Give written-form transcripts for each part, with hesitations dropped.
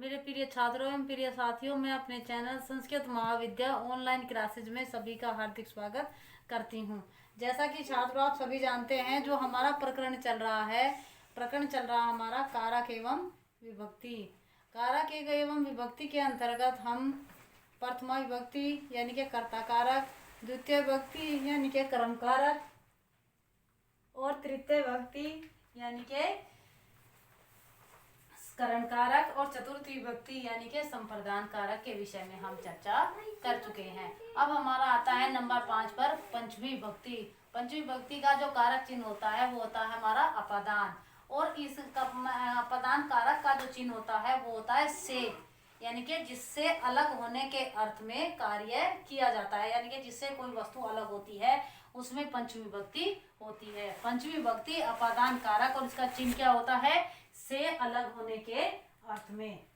मेरे प्रिय छात्रों एवं प्रिय साथियों, मैं अपने चैनल संस्कृत महाविद्या ऑनलाइन क्लासेज में सभी का हार्दिक स्वागत करती हूँ। जैसा कि छात्रों आप सभी जानते हैं, जो हमारा प्रकरण चल रहा है हमारा कारक एवं विभक्ति। कारक एवं विभक्ति के अंतर्गत हम प्रथमा विभक्ति यानी कि कर्ता कारक, द्वितीय विभक्ति यानी कि कर्म कारक और तृतीय विभक्ति यानी कि करण कारक और चतुर्थ विभक्ति यानी कि संप्रदान कारक के विषय में हम चर्चा कर चुके हैं। अब हमारा आता है नंबर 5 पर पंचमी विभक्ति। पंचमी विभक्ति का जो कारक चिन्ह होता है वो होता है हमारा अपादान, और इस अपादान कारक का जो चिन्ह होता है वो होता है से, यानी कि जिससे अलग होने के अर्थ में कार्य किया जाता है, यानी कि जिससे कोई वस्तु अलग होती है उसमें पंचमी विभक्ति होती है। पंचमी विभक्ति अपादान कारक और इसका चिन्ह क्या होता है? से अलग होने के अर्थ में।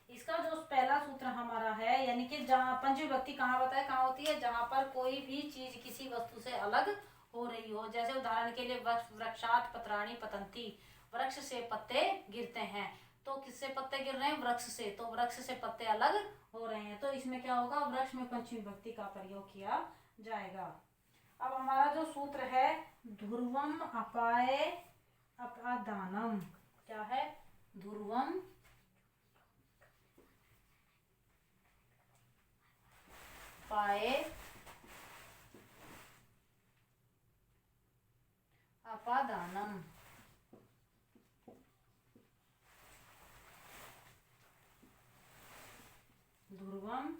इसका जो पहला सूत्र हमारा है, यानी कि जहाँ पंचमी विभक्ति कहाँ बताए कहाँ होती है? जहाँ पर कोई भी चीज किसी वस्तु से अलग हो रही हो। जैसे उदाहरण के लिए वृक्षात पत्राणि पतंती, वृक्ष से पत्ते गिरते हैं। तो किससे पत्ते गिर रहे हैं? वृक्ष से। तो वृक्ष से पत्ते अलग हो रहे हैं, तो इसमें क्या होगा? वृक्ष में पंचमी विभक्ति का प्रयोग किया जाएगा। अब हमारा जो सूत्र है ध्रुवम अपाय अपादानम, क्या है? ध्रुवम पाए अपादानम। ध्रुवम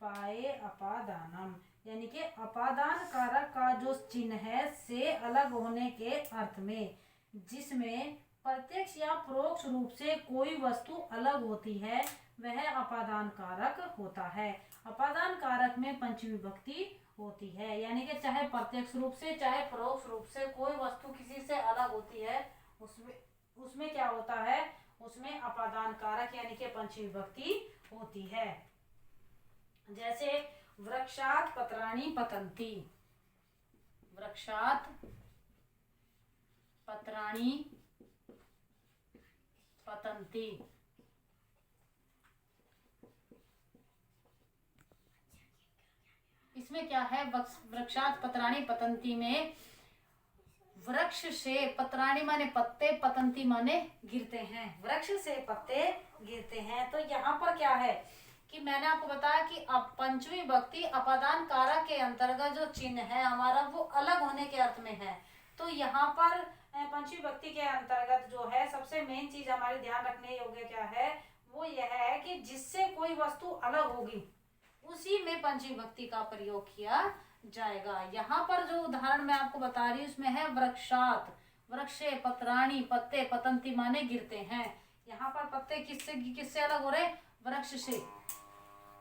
पाए अपादानम, यानी कि अपादान कारक का जो चिन्ह है से अलग होने के अर्थ में, जिसमें प्रत्यक्ष या परोक्ष रूप से कोई वस्तु अलग होती है, वह अपादान कारक होता है। अपादान कारक में पंचमी विभक्ति होती है, यानी कि चाहे प्रत्यक्ष रूप से चाहे परोक्ष रूप से कोई वस्तु किसी से अलग होती है, उसमें क्या होता है? उसमें अपादान कारक यानी कि पंचमी विभक्ति होती है। जैसे वृक्षात पत्राणि पतंती, वृक्षात पत्राणि पतंती। इसमें क्या है? वृक्षात पत्राणि पतंती में वृक्ष से, पत्राणि माने पत्ते, पतंती माने गिरते हैं, वृक्ष से पत्ते गिरते हैं। तो यहाँ पर क्या है कि मैंने आपको बताया कि अब पंचमी विभक्ति अपादान कारक के अंतर्गत जो चिन्ह है हमारा वो अलग होने के अर्थ में है। तो यहाँ पर पंचमी विभक्ति के अंतर्गत जो है सबसे मेन चीज हमारे ध्यान रखने योग्य क्या है? वो यह है कि जिससे कोई वस्तु अलग होगी उसी में पंचमी विभक्ति का प्रयोग किया जाएगा। यहाँ पर जो उदाहरण मैं आपको बता रही हूँ उसमें है वृक्षात, वृक्ष से पत्राणि पत्ते, पतंती माने गिरते हैं। यहाँ पर पत्ते किससे अलग हो रहे? वृक्ष से।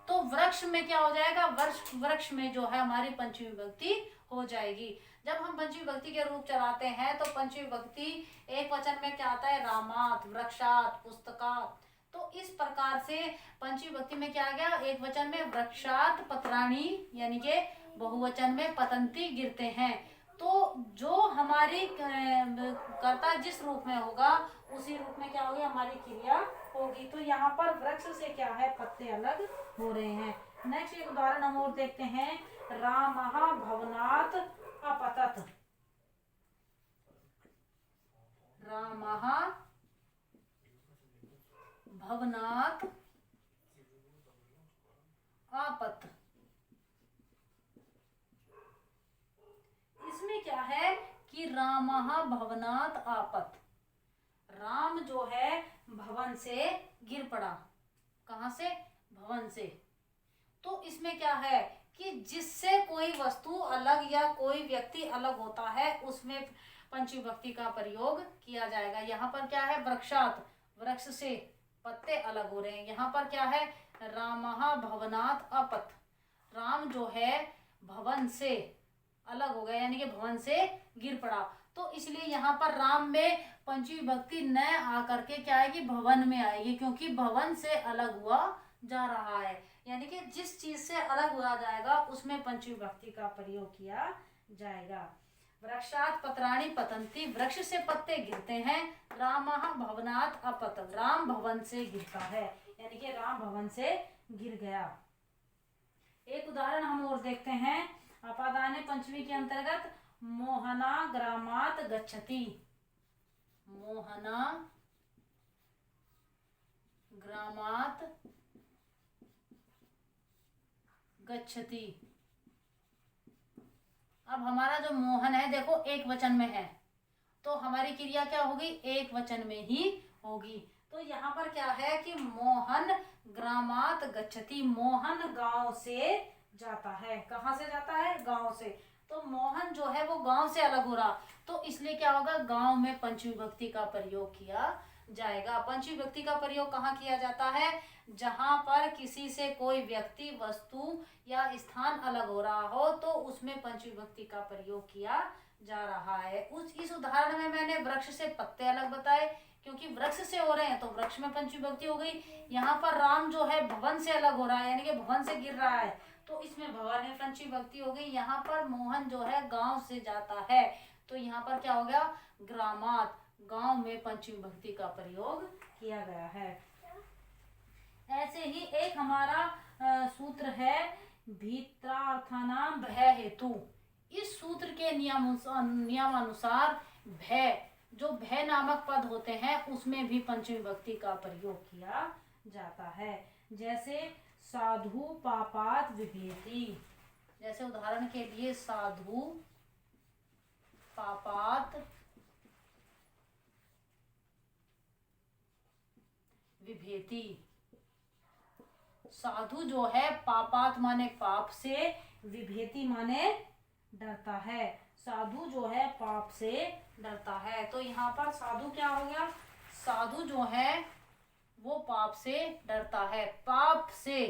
तो वृक्ष में क्या हो जाएगा? वृक्ष में जो है हमारी पंचमी विभक्ति हो जाएगी। जब हम पंचमी विभक्ति के रूप चलाते हैं तो पंचमी विभक्ति एक वचन में क्या आता है? रामात, वृक्षात, पुस्तकात। तो इस प्रकार से पंचमी विभक्ति में क्या आ गया? एक वचन में वृक्षात पत्राणि यानी कि बहुवचन में पतंती गिरते हैं। तो जो हमारी कर्ता जिस रूप में होगा उसी रूप में क्या होगी? हमारी क्रिया होगी। तो यहाँ पर वृक्ष से क्या है? पत्ते अलग हो रहे हैं। नेक्स्ट एक उदाहरण हम और देखते हैं, रामः भवनात् अपतत। रामः भवनात् आपत। इसमें क्या है कि रामः भवनात् आपत, राम जो है भवन से गिर पड़ा। कहां से? भवन से। तो इसमें क्या है कि जिससे कोई वस्तु अलग या कोई व्यक्ति अलग होता है उसमें पंचमी विभक्ति का प्रयोग किया जाएगा। यहाँ पर क्या है? वृक्षात, वृक्ष से पत्ते अलग हो रहे हैं। यहाँ पर क्या है? रामः भवनात् अपत, राम जो है भवन से अलग हो गया, यानी कि भवन से गिर पड़ा। तो इसलिए यहाँ पर राम में पंचमी विभक्ति न आकर के क्या आएगी? भवन में आएगी, क्योंकि भवन से अलग हुआ जा रहा है, यानी कि जिस चीज से अलग हुआ जाएगा उसमें पंचमी विभक्ति का प्रयोग किया जाएगा। वृक्षात पत्राणि पतन्ति, वृक्ष से पत्ते गिरते हैं। रामः भवनात् अपतत्, राम भवन से गिरता है, यानी कि राम भवन से गिर गया। एक उदाहरण हम और देखते हैं। अपादाने पंचमी के अंतर्गत मोहना ग्रामात गच्छति, मोहना ग्रामात गच्छति। अब हमारा जो मोहन है देखो एक वचन में है, तो हमारी क्रिया क्या होगी, एक वचन में ही होगी। तो यहाँ पर क्या है कि मोहन ग्रामात गच्छति, मोहन गांव से जाता है। कहाँ से जाता है, गांव से। तो मोहन जो है वो गांव से अलग हो रहा, तो इसलिए क्या होगा, गांव में पंचमी विभक्ति का प्रयोग किया जाएगा। पंचमी विभक्ति का प्रयोग कहाँ किया जाता है, जहां पर किसी से कोई व्यक्ति, वस्तु या स्थान अलग हो रहा हो, तो उसमें पंचमी विभक्ति का प्रयोग किया जा रहा है। इस उदाहरण में मैंने वृक्ष से पत्ते अलग बताए, क्योंकि वृक्ष से हो रहे हैं तो वृक्ष में पंचमी विभक्ति हो गई। यहाँ पर राम जो है भवन से अलग हो रहा है, यानी कि भवन से गिर रहा है, तो इसमें भवन में पंचमी विभक्ति हो गई। यहाँ पर मोहन जो है गांव से जाता है, तो यहाँ पर क्या हो गया, ग्रामात, गांव में पंचमी विभक्ति का प्रयोग किया गया है। ऐसे ही एक हमारा सूत्र है भीत्रार्थानाम भय हेतु। इस सूत्र के नियमानुसार भय, जो भय नामक पद होते हैं उसमें भी पंचमी विभक्ति का प्रयोग किया जाता है। जैसे साधु पापात विभेति, जैसे उदाहरण के लिए साधु पापात विभेति। साधु जो है पापात माने पाप से, विभेति माने डरता है। साधु जो है पाप से डरता है, तो यहाँ पर साधु क्या हो गया, साधु जो है वो पाप से डरता है, पाप से।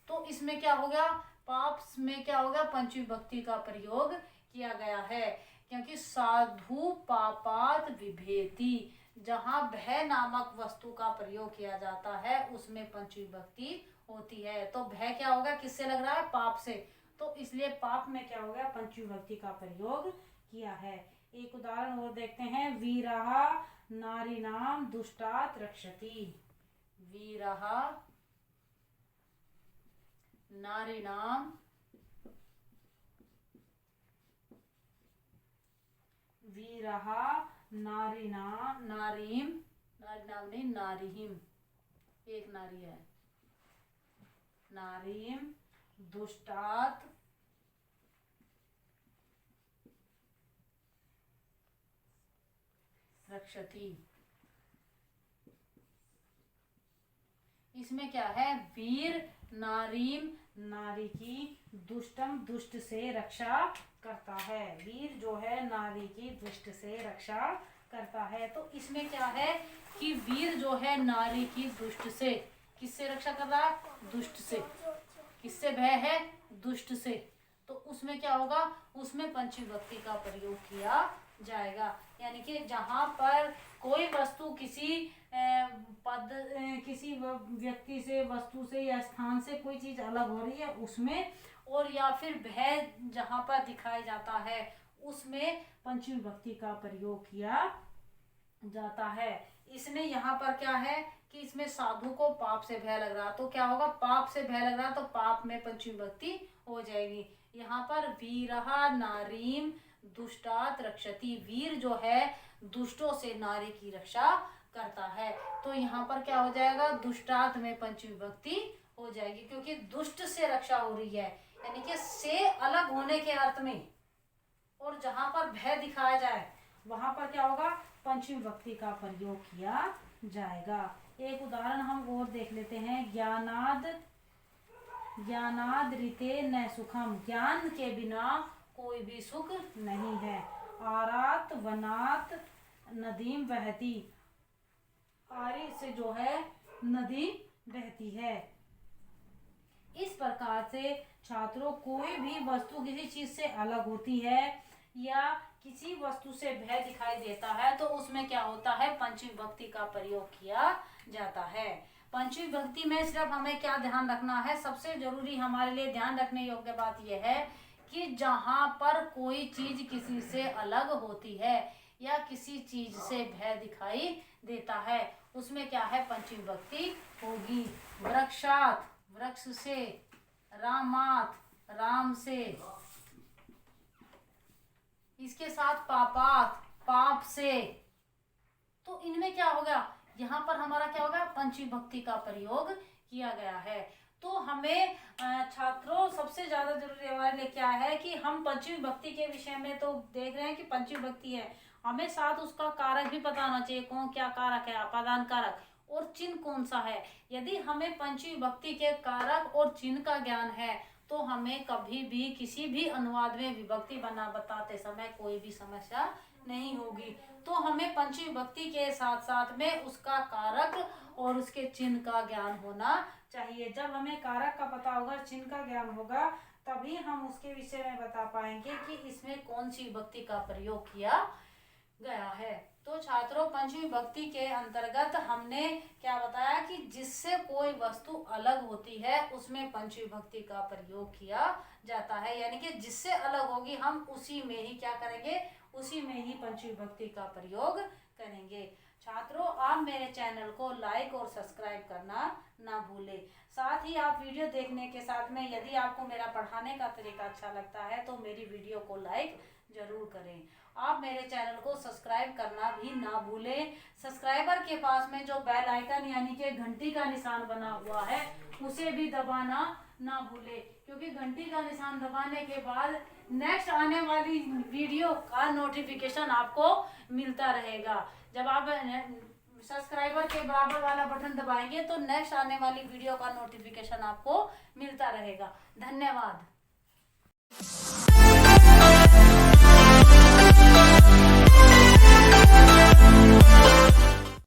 तो इसमें क्या हो गया, पाप में क्या हो गया, पंचमी विभक्ति का प्रयोग किया गया है, क्योंकि साधु पापात विभेति, जहां भय नामक वस्तु का प्रयोग किया जाता है उसमें पंचमी विभक्ति होती है। तो भय क्या होगा, किससे लग रहा है, पाप से, तो इसलिए पाप में क्या हो गया, पंचमी विभक्ति का प्रयोग किया है। एक उदाहरण और देखते हैं। वीरः नारीणाम दुष्टात् रक्षति, वीरः नारीणाम, वीरः नारीणाम, नारीणाम नहीं नारीहिम, एक नारी है, नारीम दुष्टात् रक्षति। इसमें क्या है, वीर नारीम, नारी की, दुष्टम दुष्ट से रक्षा करता है, वीर जो है नारी की दुष्ट से रक्षा करता है। तो इसमें क्या है कि वीर जो है नारी की दुष्ट से, किससे रक्षा कर रहा है, दुष्ट से। किससे भय है, दुष्ट से। तो उसमें क्या होगा, उसमें पंचमी विभक्ति का प्रयोग किया जाएगा। यानी कि जहां पर कोई वस्तु किसी किसी व्यक्ति से, वस्तु से या स्थान से कोई चीज अलग हो रही है उसमें, और या फिर भय जहां पर दिखाया जाता है उसमें पंचमी विभक्ति का प्रयोग किया जाता है। इसमें यहाँ पर क्या है कि इसमें साधु को पाप से भय लग रहा, तो क्या होगा, पाप से भय लग रहा तो पाप में पंचमी विभक्ति हो जाएगी। यहाँ पर वीरः नारीम दुष्टात् रक्षति, वीर जो है दुष्टों से नारी की रक्षा करता है, तो यहाँ पर क्या हो जाएगा, दुष्टात् में पंचमी विभक्ति हो जाएगी, क्योंकि दुष्ट से रक्षा हो रही है, यानी कि से अलग होने के अर्थ में। और जहां पर भय दिखाया जाए वहां पर क्या होगा, पंचमी विभक्ति का प्रयोग किया जाएगा। एक उदाहरण हम और देख लेते हैं। ज्ञानाद ऋते न सुखम, ज्ञान के बिना कोई भी सुख नहीं है। आरात वनात नदीम बहती, आरी से जो है नदी बहती है। इस प्रकार से छात्रों, कोई भी वस्तु किसी चीज से अलग होती है या किसी वस्तु से भय दिखाई देता है तो उसमें क्या होता है, पंचमी विभक्ति का प्रयोग किया जाता है। पंचमी विभक्ति में सिर्फ हमें क्या ध्यान रखना है, सबसे जरूरी हमारे लिए ध्यान रखने योग्य बात यह है कि जहाँ पर कोई चीज किसी से अलग होती है या किसी चीज से भय दिखाई देता है, उसमें क्या है, पंचमी विभक्ति होगी। वृक्षात, वृक्ष से, रामात, राम से, इसके साथ पापात, पाप से। तो इनमें क्या होगा, यहाँ पर हमारा क्या होगा, पंचमी विभक्ति का प्रयोग किया गया है। तो हमें छात्रों सबसे ज्यादा जरूरी हमारे लिए क्या है कि हम पंचमी विभक्ति के विषय में तो देख रहे हैं कि पंचमी विभक्ति है, हमें साथ उसका कारक भी पता होना चाहिए, कौन क्या कारक है, अपादान कारक और चिन्ह कौन सा है। यदि हमें पंचमी विभक्ति के कारक और चिन्ह का ज्ञान है तो हमें कभी भी किसी भी अनुवाद में विभक्ति बताते समय कोई भी समस्या नहीं होगी। तो हमें पंचमी विभक्ति के साथ साथ में उसका कारक और उसके चिन्ह का ज्ञान होना चाहिए। जब हमें कारक का पता होगा, चिन्ह का ज्ञान होगा, तभी हम उसके विषय में बता पाएंगे कि इसमें कौन सी विभक्ति का प्रयोग किया गया है। तो छात्रों, पंचमी विभक्ति के अंतर्गत हमने क्या बताया कि जिससे कोई वस्तु अलग होती है उसमें पंचमी विभक्ति का प्रयोग किया जाता है, यानी कि जिससे अलग होगी हम उसी में ही क्या करेंगे, उसी में ही पंचमी विभक्ति का प्रयोग करेंगे। छात्रों, आप मेरे चैनल को लाइक और सब्सक्राइब करना ना भूलें। साथ ही आप वीडियो देखने के साथ में यदि आपको मेरा पढ़ाने का तरीका अच्छा लगता है तो मेरी वीडियो को लाइक जरूर करें। आप मेरे चैनल को सब्सक्राइब करना भी ना भूलें। सब्सक्राइबर के पास में जो बेल आइकन यानी कि घंटी का निशान बना हुआ है उसे भी दबाना ना भूलें, क्योंकि घंटी का निशान दबाने के बाद नेक्स्ट आने वाली वीडियो का नोटिफिकेशन आपको मिलता रहेगा। जब आप सब्सक्राइबर के बराबर वाला बटन दबाएंगे तो नेक्स्ट आने वाली वीडियो का नोटिफिकेशन आपको मिलता रहेगा। धन्यवाद।